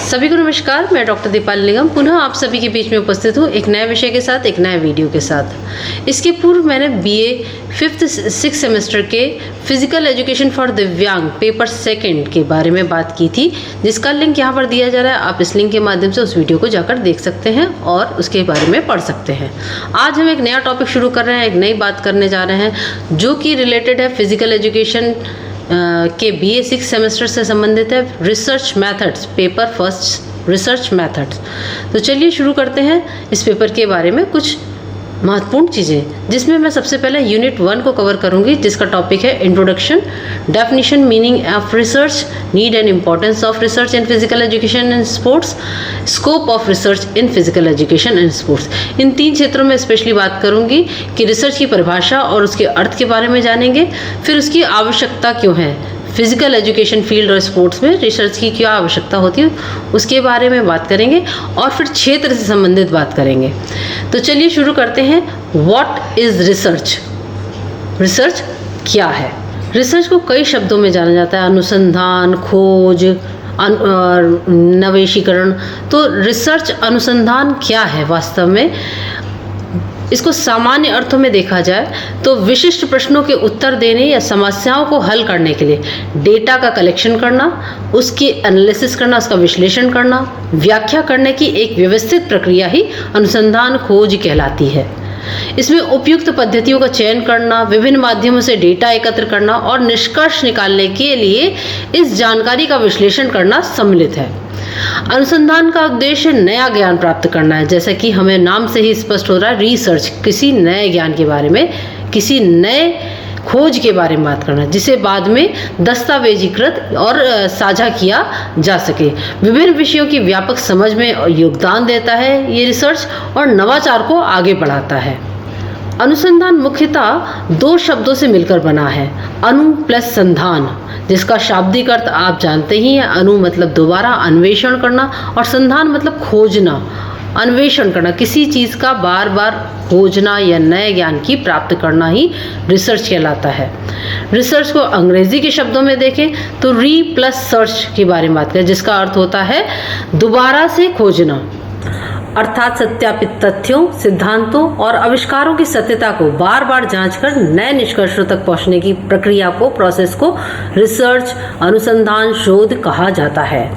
सभी को नमस्कार। मैं डॉक्टर दीपाली निगम पुनः आप सभी के बीच में उपस्थित हूँ एक नए विषय के साथ, एक नए वीडियो के साथ। इसके पूर्व मैंने बीए 5th-6th सेमेस्टर के फिजिकल एजुकेशन फॉर दिव्यांग पेपर 2 के बारे में बात की थी, जिसका लिंक यहाँ पर दिया जा रहा है। आप इस लिंक के माध्यम से उस वीडियो को जाकर देख सकते हैं और उसके बारे में पढ़ सकते हैं। आज हम एक नया टॉपिक शुरू कर रहे हैं, एक नई बात करने जा रहे हैं जो कि रिलेटेड है फिजिकल एजुकेशन के बीए 6 सेमेस्टर से संबंधित है। Research methods paper 1 research methods. तो चलिए शुरू करते हैं इस पेपर के बारे में कुछ महत्वपूर्ण चीज़ें, जिसमें मैं सबसे पहले यूनिट 1 को कवर करूंगी, जिसका टॉपिक है introduction, definition, meaning of research, need and importance of research in physical education and sports, scope of research in physical education and sports. इन 3 क्षेत्रों में स्पेशली बात करूंगी कि रिसर्च की परिभाषा और उसके अर्थ के बारे में जानेंगे, फिर उसकी आवश्यकता क्यों है, फिजिकल एजुकेशन फील्ड और स्पोर्ट्स में रिसर्च की क्या आवश्यकता होती है उसके बारे में बात करेंगे, और फिर क्षेत्र से संबंधित बात करेंगे। तो चलिए शुरू करते हैं। What is research? रिसर्च क्या है? रिसर्च को कई शब्दों में जाना जाता है, अनुसंधान, खोज, नवेशीकरण। तो रिसर्च अनुसंधान क्या है वास्तव में? इसको सामान्य अर्थों में देखा जाए तो विशिष्ट प्रश्नों के उत्तर देने या समस्याओं को हल करने के लिए डेटा का कलेक्शन करना, उसकी एनालिसिस करना, उसका विश्लेषण करना, व्याख्या करने की एक व्यवस्थित प्रक्रिया ही अनुसंधान खोज कहलाती है। इसमें उपयुक्त पद्धतियों का चयन करना, विभिन्न माध्यमों से डेटा एकत्र करना और निष्कर्ष निकालने के लिए इस जानकारी का विश्लेषण करना सम्मिलित है। अनुसंधान का उद्देश्य नया ज्ञान प्राप्त करना है, जैसा कि हमें नाम से ही स्पष्ट हो रहा है। रिसर्च किसी नए ज्ञान के बारे में, किसी नए खोज के बारे में बात करना, जिसे बाद में दस्तावेजीकृत और साझा किया जा सके। विभिन्न विषयों की व्यापक समझ में योगदान देता है ये रिसर्च और नवाचार को आगे बढ़ाता है। अनुसंधान मुख्यतः 2 शब्दों से मिलकर बना है, अनु प्लस संधान, जिसका शाब्दिक अर्थ आप जानते ही हैं। अनु मतलब दोबारा अन्वेषण करना और संधान मतलब खोजना, अन्वेषण करना, किसी चीज का बार बार खोजना या नए ज्ञान की प्राप्त करना ही रिसर्च कहलाता है। रिसर्च को अंग्रेजी के शब्दों में देखें तो री प्लस सर्च के बारे में बात करें, जिसका अर्थ होता है दोबारा से खोजना, अर्थात सत्यापित तथ्यों, सिद्धांतों और आविष्कारों की सत्यता को बार बार जांचकर नए निष्कर्षों तक पहुंचने की प्रक्रिया को, प्रोसेस को रिसर्च, अनुसंधान, शोध कहा जाता है।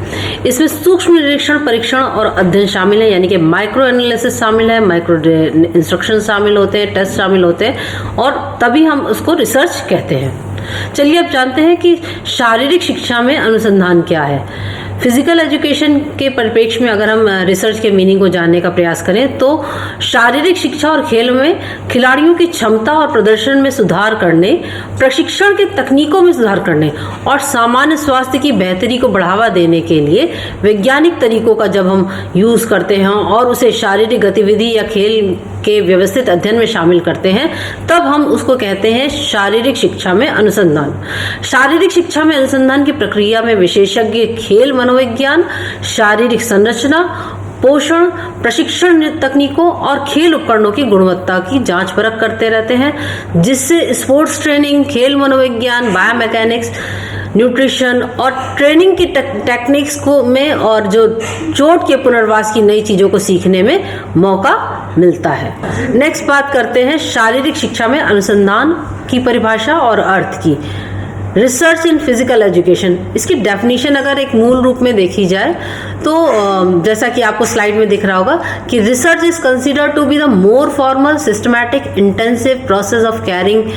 इसमें सूक्ष्म निरीक्षण, परीक्षण और अध्ययन शामिल है, यानी कि माइक्रो एनालिसिस शामिल है, माइक्रो इंस्ट्रक्शन शामिल होते हैं, टेस्ट शामिल होते हैं, और तभी हम उसको रिसर्च कहते हैं। चलिए अब जानते हैं कि शारीरिक शिक्षा में अनुसंधान क्या है। फिजिकल एजुकेशन के परिप्रेक्ष्य में अगर हम रिसर्च के मीनिंग को जानने का प्रयास करें तो शारीरिक शिक्षा और खेल में खिलाड़ियों की क्षमता और प्रदर्शन में सुधार करने, प्रशिक्षण के तकनीकों में सुधार करने और सामान्य स्वास्थ्य की बेहतरी को बढ़ावा देने के लिए वैज्ञानिक तरीकों का जब हम यूज करते हैं और उसे शारीरिक गतिविधि या खेल के व्यवस्थित अध्ययन में शामिल करते हैं, तब हम उसको कहते हैं शारीरिक शिक्षा में अनुसंधान। शारीरिक शिक्षा में अनुसंधान की प्रक्रिया में विशेषज्ञ खेल मनोविज्ञान, शारीरिक संरचना, पोषण, प्रशिक्षण तकनीकों और खेल उपकरणों की गुणवत्ता की जांच परख करते रहते हैं, जिससे स्पोर्ट्स ट्रेनिंग, खेल मनोविज्ञान, बायोमैकेनिक्स, न्यूट्रिशन और ट्रेनिंग की टेक्निक्स को में और जो चोट के पुनर्वास की नई चीजों को सीखने में मौका मिलता है। नेक्स्ट बात करते हैं शारीरिक शिक्षा में अनुसंधान की परिभाषा और अर्थ की। रिसर्च इन फिजिकल एजुकेशन, इसकी डेफिनेशन अगर एक मूल रूप में देखी जाए तो जैसा कि आपको स्लाइड में दिख रहा होगा कि research is considered to be the more formal, systematic, intensive process of carrying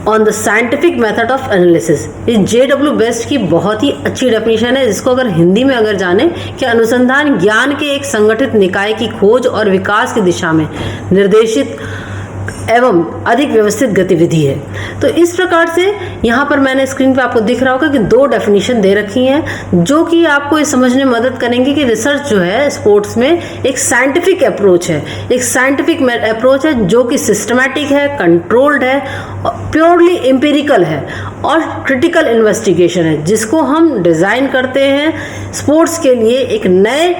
on the scientific method of analysis. इस J.W. बेस्ट की बहुत ही अच्छी डेफिनेशन है, जिसको अगर हिंदी में अगर जाने कि अनुसंधान ज्ञान के एक संगठित निकाय की खोज और विकास की दिशा में निर्देशित एवं अधिक व्यवस्थित गतिविधि है। तो इस प्रकार से यहाँ पर मैंने स्क्रीन पे आपको दिख रहा होगा कि 2 डेफिनेशन दे रखी हैं, जो कि आपको ये समझने में मदद करेंगे कि रिसर्च जो है स्पोर्ट्स में एक साइंटिफिक अप्रोच है, एक साइंटिफिक अप्रोच है जो कि सिस्टमैटिक है, कंट्रोल्ड है, प्योरली एम्पिरिकल है और क्रिटिकल इन्वेस्टिगेशन है, जिसको हम डिजाइन करते हैं स्पोर्ट्स के लिए एक नए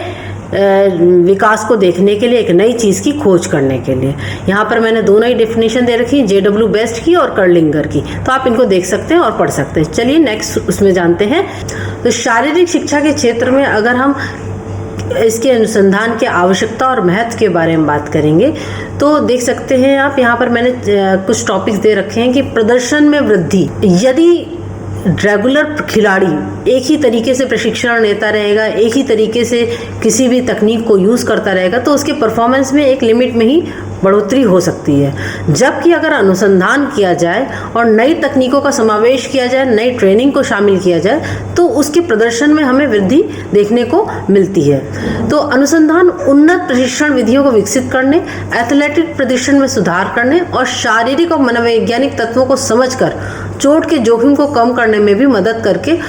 विकास को देखने के लिए, एक नई चीज़ की खोज करने के लिए। यहाँ पर मैंने दोनों ही डेफिनेशन दे रखी, JW बेस्ट की और कर्लिंगर की, तो आप इनको देख सकते हैं और पढ़ सकते हैं। चलिए नेक्स्ट उसमें जानते हैं। तो शारीरिक शिक्षा के क्षेत्र में अगर हम इसके अनुसंधान की आवश्यकता और महत्व के बारे में बात करेंगे तो देख सकते हैं आप, यहाँ पर मैंने कुछ टॉपिक्स दे रखे हैं कि प्रदर्शन में वृद्धि। यदि रेगुलर खिलाड़ी एक ही तरीके से प्रशिक्षण लेता रहेगा, एक ही तरीके से किसी भी तकनीक को यूज़ करता रहेगा, तो उसके परफॉर्मेंस में एक लिमिट में ही बढ़ोतरी हो सकती है। जबकि अगर अनुसंधान किया जाए और नई तकनीकों का समावेश किया जाए, नई ट्रेनिंग को शामिल किया जाए, तो उसके प्रदर्शन में हमें वृद्धि देखने को मिलती है। तो अनुसंधान उन्नत प्रशिक्षण विधियों को विकसित करने, एथलेटिक प्रदर्शन में सुधार करने और शारीरिक और मनोवैज्ञानिक तत्वों को समझकर चोट के जोखिम को कम करने में भी मदद करके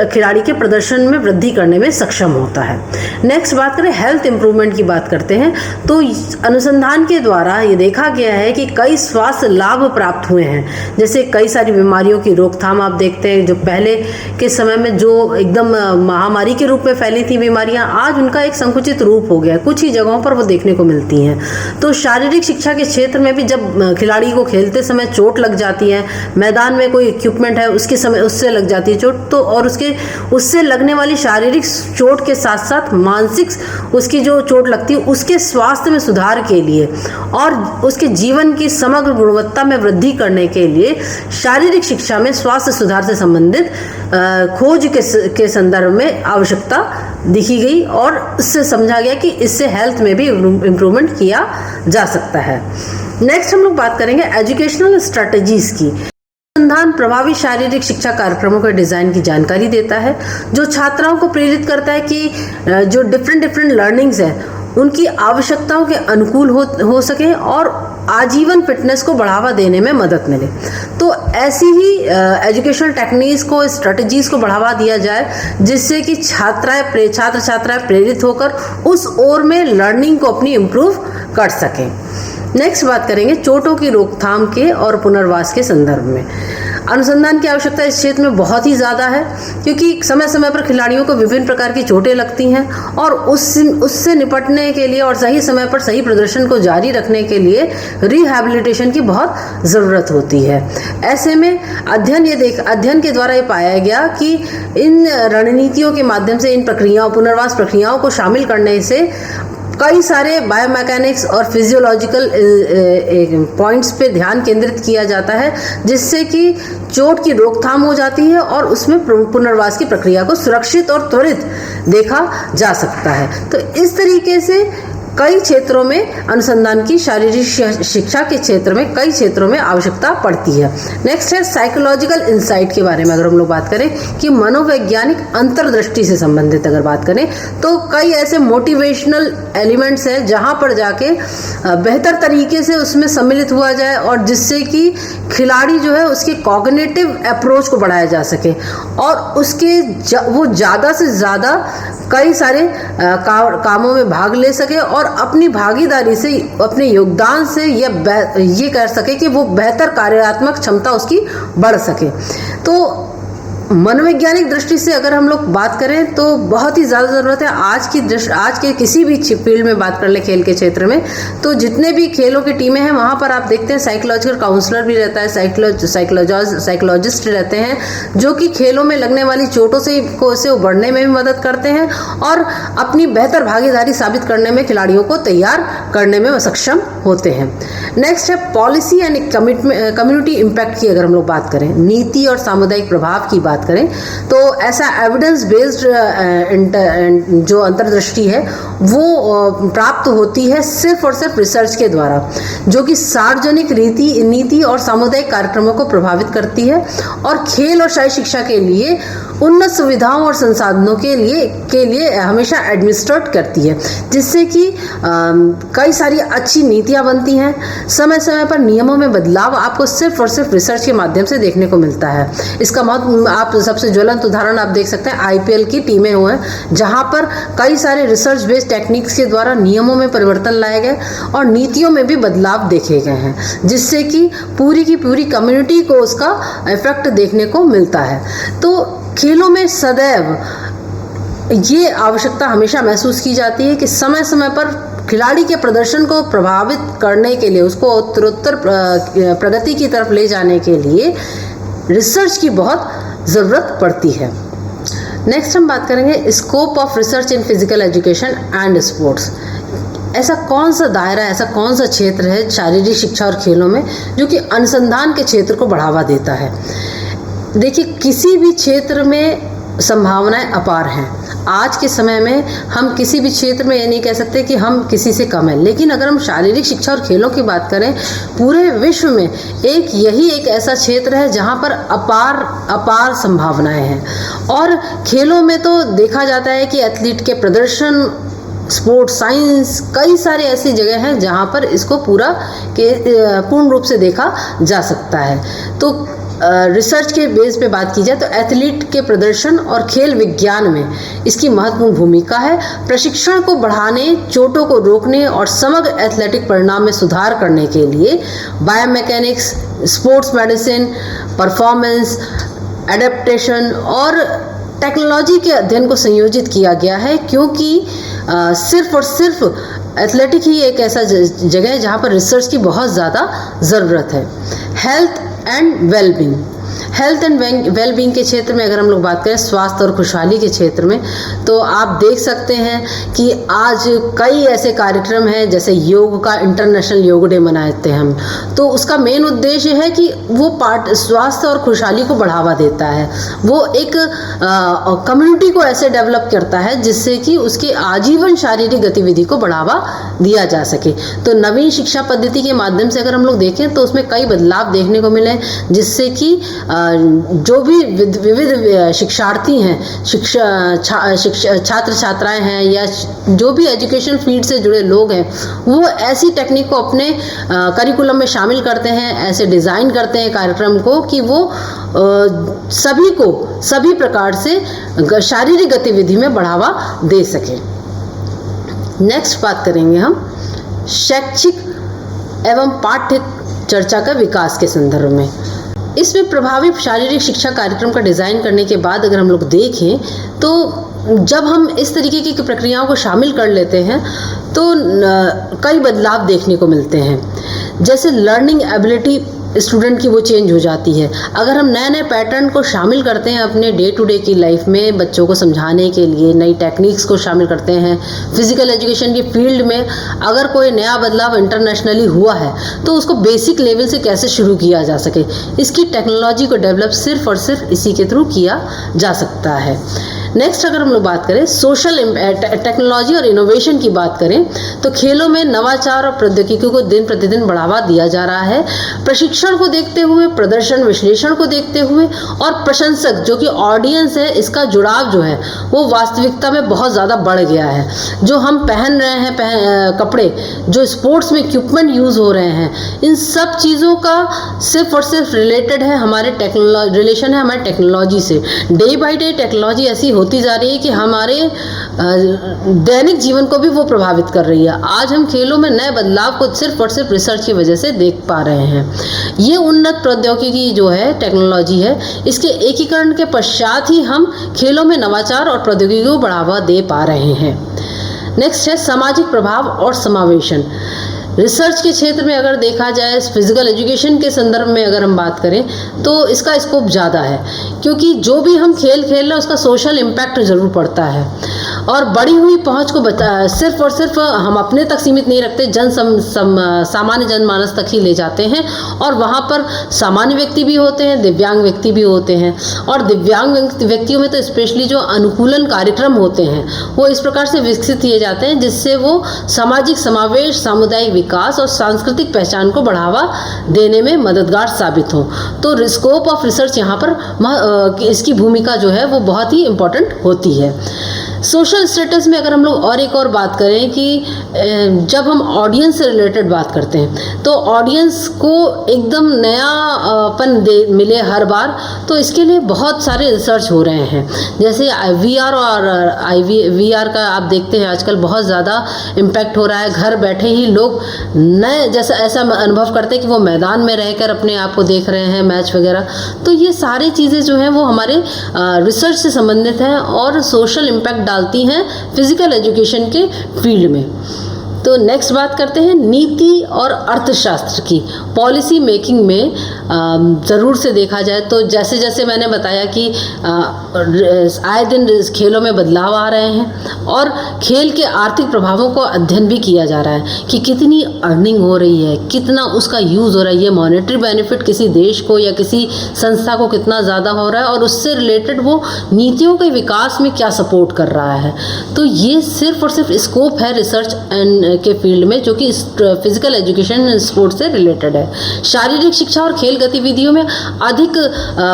खिलाड़ी के प्रदर्शन में वृद्धि करने में सक्षम होता है। नेक्स्ट बात करें, हेल्थ इंप्रूवमेंट की बात करते हैं। तो अनुसंधान के द्वारा ये देखा गया है कि कई स्वास्थ्य लाभ प्राप्त हुए हैं। जैसे कई सारी बीमारियों की रोकथाम आप देखते हैं, जो पहले के समय में जो एकदम महामारी के रूप में फैली थी बीमारियां, आज उनका एक संकुचित रूप हो गया, कुछ ही जगहों पर वो देखने को मिलती हैं। तो शारीरिक शिक्षा के क्षेत्र में भी जब खिलाड़ी को खेलते समय चोट लग जाती है, मैदान में कोई इक्विपमेंट है उसके समय उससे लग जाती है चोट, तो और उससे लगने वाली शारीरिक चोट के साथ साथ मानसिक उसकी जो चोट लगती है उसके स्वास्थ्य में सुधार के लिए और उसके जीवन की समग्र गुणवत्ता में वृद्धि करने के लिए शारीरिक शिक्षा में स्वास्थ्य सुधार से संबंधित खोज के संदर्भ में आवश्यकता दिखी गई और इससे समझा गया कि इससे हेल्थ में भी इम्प्रूवमेंट किया जा सकता है। नेक्स्ट हम लोग बात करेंगे एजुकेशनल स्ट्रेटजीज की। अनुसंधान प्रभावी शारीरिक शिक्षा कार्यक्रमों के डिजाइन की जानकारी देता है, जो छात्राओं को प्रेरित करता है कि जो डिफरेंट लर्निंग्स हैं उनकी आवश्यकताओं के अनुकूल हो सके और आजीवन फिटनेस को बढ़ावा देने में मदद मिले। तो ऐसी ही एजुकेशनल टेक्निक्स को, स्ट्रेटजीज को बढ़ावा दिया जाए जिससे कि छात्र छात्राएं प्रेरित होकर उस ओर में लर्निंग को अपनी इम्प्रूव कर सकें। नेक्स्ट बात करेंगे चोटों की रोकथाम के और पुनर्वास के संदर्भ में। अनुसंधान की आवश्यकता इस क्षेत्र में बहुत ही ज़्यादा है, क्योंकि समय समय पर खिलाड़ियों को विभिन्न प्रकार की चोटें लगती हैं और उससे निपटने के लिए और सही समय पर सही प्रदर्शन को जारी रखने के लिए रिहैबिलिटेशन की बहुत ज़रूरत होती है। ऐसे में अध्ययन के द्वारा ये पाया गया कि इन रणनीतियों के माध्यम से इन पुनर्वास प्रक्रियाओं को शामिल करने से कई सारे बायोमैकेनिक्स और फिजियोलॉजिकल पॉइंट्स पे ध्यान केंद्रित किया जाता है, जिससे कि चोट की रोकथाम हो जाती है और उसमें पुनर्वास की प्रक्रिया को सुरक्षित और त्वरित देखा जा सकता है। तो इस तरीके से कई क्षेत्रों में अनुसंधान की शारीरिक शिक्षा के क्षेत्र में कई क्षेत्रों में आवश्यकता पड़ती है। नेक्स्ट है साइकोलॉजिकल इंसाइट के बारे में। अगर हम लोग बात करें कि मनोवैज्ञानिक अंतर्दृष्टि से संबंधित अगर बात करें तो कई ऐसे मोटिवेशनल एलिमेंट्स हैं जहां पर जाके बेहतर तरीके से उसमें सम्मिलित हुआ जाए और जिससे कि खिलाड़ी जो है उसके कॉग्निटिव अप्रोच को बढ़ाया जा सके और वो ज़्यादा से ज़्यादा कई सारे कामों में भाग ले सके और अपनी भागीदारी से, अपने योगदान से ये कर सके कि वो बेहतर कार्यात्मक क्षमता उसकी बढ़ सके। तो मनोवैज्ञानिक दृष्टि से अगर हम लोग बात करें तो बहुत ही ज़्यादा ज़रूरत है आज के किसी भी फील्ड में बात कर ले, खेल के क्षेत्र में, तो जितने भी खेलों की टीमें हैं वहाँ पर आप देखते हैं साइकोलॉजिकल काउंसलर भी रहता है, साइकोलॉजिस्ट रहते हैं, जो कि खेलों में लगने वाली चोटों से उबरने में भी मदद करते हैं और अपनी बेहतर भागीदारी साबित करने में खिलाड़ियों को तैयार करने में सक्षम होते हैं। नेक्स्ट है पॉलिसी एंड कम्युनिटी इम्पैक्ट की। अगर हम लोग बात करें नीति और सामुदायिक प्रभाव की बात करें तो ऐसा एविडेंस बेस्ड जो अंतर्दृष्टि है वो प्राप्त होती है सिर्फ और सिर्फ रिसर्च के द्वारा, जो कि सार्वजनिक नीति और सामुदायिक कार्यक्रमों को प्रभावित करती है और खेल और शारीरिक शिक्षा के लिए उन्नत सुविधाओं और संसाधनों के लिए हमेशा एडमिनिस्ट्रेट करती है, जिससे कि कई सारी अच्छी नीतियां बनती हैं। समय समय पर नियमों में बदलाव आपको सिर्फ और सिर्फ रिसर्च के माध्यम से देखने को मिलता है। इसका आप सबसे ज्वलंत उदाहरण आप देख सकते हैं IPL की टीमें हुए हैं, जहां पर कई सारे रिसर्च बेस्ड टेक्निक्स के द्वारा नियमों में परिवर्तन लाए गए और नीतियों में भी बदलाव देखे गए हैं, जिससे कि पूरी की पूरी कम्युनिटी को उसका इफेक्ट देखने को मिलता है। तो खेलों में सदैव ये आवश्यकता हमेशा महसूस की जाती है कि समय समय पर खिलाड़ी के प्रदर्शन को प्रभावित करने के लिए, उसको उत्तरोत्तर प्रगति की तरफ ले जाने के लिए रिसर्च की बहुत ज़रूरत पड़ती है। नेक्स्ट हम बात करेंगे scope of research in physical education and sports. ऐसा कौन सा दायरा, ऐसा कौन सा क्षेत्र है शारीरिक शिक्षा और खेलों में जो कि अनुसंधान के क्षेत्र को बढ़ावा देता है। देखिए, किसी भी क्षेत्र में संभावनाएं अपार हैं। आज के समय में हम किसी भी क्षेत्र में ये नहीं कह सकते कि हम किसी से कम हैं, लेकिन अगर हम शारीरिक शिक्षा और खेलों की बात करें, पूरे विश्व में यही एक ऐसा क्षेत्र है जहाँ पर अपार संभावनाएं हैं। और खेलों में तो देखा जाता है कि एथलीट के प्रदर्शन, स्पोर्ट्स साइंस, कई सारे ऐसी जगह हैं जहाँ पर इसको पूर्ण रूप से देखा जा सकता है। तो रिसर्च के बेस पे बात की जाए तो एथलीट के प्रदर्शन और खेल विज्ञान में इसकी महत्वपूर्ण भूमिका है। प्रशिक्षण को बढ़ाने, चोटों को रोकने और समग्र एथलेटिक परिणाम में सुधार करने के लिए biomechanics, sports medicine, performance, adaptation और टेक्नोलॉजी के अध्ययन को संयोजित किया गया है, क्योंकि सिर्फ और सिर्फ एथलेटिक ही एक ऐसा जगह है जहाँ पर रिसर्च की बहुत ज़्यादा ज़रूरत है। Health and wellbeing, health and wellbeing के क्षेत्र में अगर हम लोग बात करें, स्वास्थ्य और खुशहाली के क्षेत्र में, तो आप देख सकते हैं कि आज कई ऐसे कार्यक्रम हैं, जैसे योग का इंटरनेशनल योग डे मनाते हैं हम, तो उसका मेन उद्देश्य है कि वो स्वास्थ्य और खुशहाली को बढ़ावा देता है। वो एक कम्युनिटी को ऐसे डेवलप करता है जिससे कि उसकी आजीवन शारीरिक गतिविधि को बढ़ावा दिया जा सके। तो नवीन शिक्षा पद्धति के माध्यम से अगर हम लोग देखें तो उसमें कई बदलाव देखने को मिले, जिससे कि जो भी विविध शिक्षार्थी हैं, छात्र छात्राएं हैं, या जो भी एजुकेशन फील्ड से जुड़े लोग हैं, वो ऐसी टेक्निक को अपने करिकुलम में शामिल करते हैं, ऐसे डिज़ाइन करते हैं कार्यक्रम को कि वो सभी को सभी प्रकार से शारीरिक गतिविधि में बढ़ावा दे सके। नेक्स्ट बात करेंगे हम शैक्षिक एवं पाठ्य चर्चा का विकास के संदर्भ में। इसमें प्रभावी शारीरिक शिक्षा कार्यक्रम का डिज़ाइन करने के बाद अगर हम लोग देखें तो जब हम इस तरीके की प्रक्रियाओं को शामिल कर लेते हैं तो कई बदलाव देखने को मिलते हैं। जैसे लर्निंग एबिलिटी स्टूडेंट की वो चेंज हो जाती है। अगर हम नए नए पैटर्न को शामिल करते हैं अपने डे टू डे की लाइफ में, बच्चों को समझाने के लिए नई टेक्निक्स को शामिल करते हैं, फिजिकल एजुकेशन की फील्ड में अगर कोई नया बदलाव इंटरनेशनली हुआ है तो उसको बेसिक लेवल से कैसे शुरू किया जा सके, इसकी टेक्नोलॉजी को डेवलप सिर्फ और सिर्फ इसी के थ्रू किया जा सकता है। नेक्स्ट अगर हम लोग बात करें सोशल टेक्नोलॉजी और इनोवेशन की बात करें तो खेलों में नवाचार और प्रौद्योगिकी को दिन प्रतिदिन बढ़ावा दिया जा रहा है। प्रशिक्षण को देखते हुए, प्रदर्शन विश्लेषण को देखते हुए और प्रशंसक जो कि ऑडियंस है, इसका जुड़ाव जो है वो वास्तविकता में बहुत ज़्यादा बढ़ गया है। जो हम पहन रहे हैं कपड़े, जो स्पोर्ट्स में इक्विपमेंट यूज़ हो रहे हैं, इन सब चीज़ों का सिर्फ और सिर्फ रिलेटेड है हमारे रिलेशन है हमारे टेक्नोलॉजी से। डे बाई डे टेक्नोलॉजी ऐसी होती जा रही है कि हमारे दैनिक जीवन को भी वो प्रभावित कर रही है। आज हम खेलों में नए बदलाव को सिर्फ और सिर्फ रिसर्च की वजह से देख पा रहे हैं। ये उन्नत प्रौद्योगिकी जो है, टेक्नोलॉजी है, इसके एकीकरण के पश्चात ही हम खेलों में नवाचार और प्रौद्योगिकी को बढ़ावा दे पा रहे हैं। नेक्स्ट है सामाजिक प्रभाव और समावेशन। रिसर्च के क्षेत्र में अगर देखा जाए, फिजिकल एजुकेशन के संदर्भ में अगर हम बात करें तो इसका स्कोप ज़्यादा है, क्योंकि जो भी हम खेल खेल रहे हैं उसका सोशल इम्पैक्ट ज़रूर पड़ता है। और बढ़ी हुई पहुंच को सिर्फ और सिर्फ हम अपने तक सीमित नहीं रखते, सामान्य जनमानस तक ही ले जाते हैं। और वहाँ पर सामान्य व्यक्ति भी होते हैं, दिव्यांग व्यक्ति भी होते हैं। और दिव्यांग व्यक्तियों में तो स्पेशली जो अनुकूलन कार्यक्रम होते हैं वो इस प्रकार से विकसित किए जाते हैं जिससे वो सामाजिक समावेश, सामुदायिक विकास और सांस्कृतिक पहचान को बढ़ावा देने में मददगार साबित हो। तो स्कोप ऑफ रिसर्च यहाँ पर इसकी भूमिका जो है वो बहुत ही इम्पोर्टेंट होती है। सोशल स्टेटस में अगर हम लोग और एक और बात करें कि जब हम ऑडियंस से रिलेटेड बात करते हैं तो ऑडियंस को एकदम नयापन मिले हर बार, तो इसके लिए बहुत सारे रिसर्च हो रहे हैं। जैसे VR और VR का आप देखते हैं आजकल बहुत ज़्यादा इम्पैक्ट हो रहा है। घर बैठे ही लोग नए जैसा ऐसा अनुभव करते हैं कि वो मैदान में रहकर अपने आप को देख रहे हैं, मैच वगैरह। तो ये सारी चीज़ें जो हैं वो हमारे रिसर्च से संबंधित हैं और सोशल इम्पैक्ट डालती हैं फिजिकल एजुकेशन के फील्ड में। तो नेक्स्ट बात करते हैं नीति और अर्थशास्त्र की। पॉलिसी मेकिंग में ज़रूर से देखा जाए तो जैसे जैसे मैंने बताया कि आए दिन खेलों में बदलाव आ रहे हैं और खेल के आर्थिक प्रभावों को अध्ययन भी किया जा रहा है कि कितनी अर्निंग हो रही है, कितना उसका यूज़ हो रहा है, ये मॉनेटरी बेनिफिट किसी देश को या किसी संस्था को कितना ज़्यादा हो रहा है और उससे रिलेटेड वो नीतियों के विकास में क्या सपोर्ट कर रहा है। तो ये सिर्फ और सिर्फ स्कोप है रिसर्च एंड के फील्ड में जो कि फिजिकल एजुकेशन एंड स्पोर्ट्स से रिलेटेड है। शारीरिक शिक्षा और खेल गतिविधियों में अधिक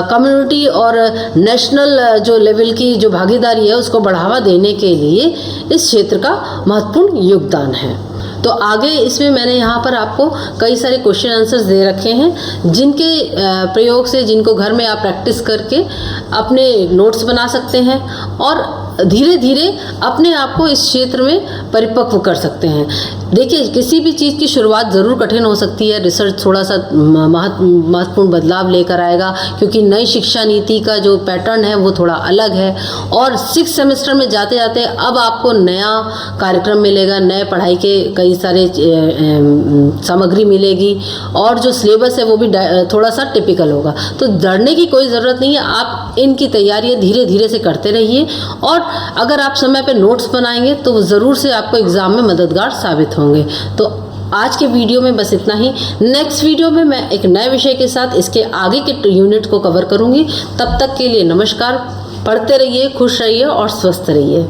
कम्युनिटी और नेशनल जो लेवल की जो भागीदारी है उसको बढ़ावा देने के लिए इस क्षेत्र का महत्वपूर्ण योगदान है। तो आगे इसमें मैंने यहाँ पर आपको कई सारे क्वेश्चन आंसर्स दे रखे हैं जिनके प्रयोग से जिनको घर में आप प्रैक्टिस करके अपने नोट्स बना सकते हैं और धीरे धीरे अपने आप को इस क्षेत्र में परिपक्व कर सकते हैं। देखिए, किसी भी चीज़ की शुरुआत ज़रूर कठिन हो सकती है। रिसर्च थोड़ा सा महत्वपूर्ण बदलाव लेकर आएगा क्योंकि नई शिक्षा नीति का जो पैटर्न है वो थोड़ा अलग है और 6 सेमेस्टर में जाते जाते अब आपको नया कार्यक्रम मिलेगा, नए पढ़ाई के कई सारे सामग्री मिलेगी और जो सिलेबस है वो भी थोड़ा सा टिपिकल होगा। तो डरने की कोई ज़रूरत नहीं है, आप इनकी तैयारियाँ धीरे धीरे से करते रहिए और अगर आप समय पे नोट्स बनाएंगे तो ज़रूर से आपको एग्ज़ाम में मददगार साबित होंगे। तो आज के वीडियो में बस इतना ही। नेक्स्ट वीडियो में मैं एक नए विषय के साथ इसके आगे के यूनिट को कवर करूँगी। तब तक के लिए नमस्कार। पढ़ते रहिए, खुश रहिए और स्वस्थ रहिए।